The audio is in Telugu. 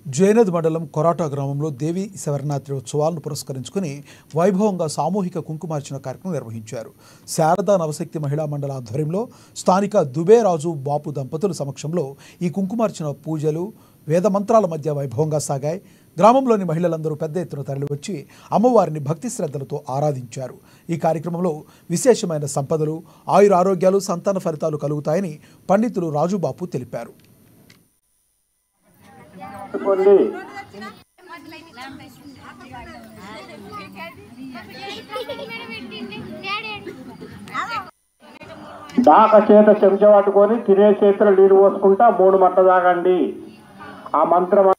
జైనద్ మండలం కొరాటా గ్రామంలో దేవి శబరినాథి ఉత్సవాలను పురస్కరించుకుని వైభవంగా సామూహిక కుంకుమార్చన కార్యక్రమం నిర్వహించారు. శారదా నవశక్తి మహిళా మండల ఆధ్వర్యంలో స్థానిక దుబేరాజు బాపు దంపతుల సమక్షంలో ఈ కుంకుమార్చన పూజలు వేద మంత్రాల మధ్య వైభవంగా సాగాయి. గ్రామంలోని మహిళలందరూ పెద్ద ఎత్తున తరలివచ్చి అమ్మవారిని భక్తి శ్రద్ధలతో ఆరాధించారు. ఈ కార్యక్రమంలో విశేషమైన సంపదలు, ఆయురారోగ్యాలు, సంతాన ఫలితాలు కలుగుతాయని పండితులు రాజుబాపు తెలిపారు. దాక చేత చెంచా పట్టుకొని తినే చేతులు నీరు పోసుకుంటా 3 మట్ట తాగండి. ఆ మంత్రం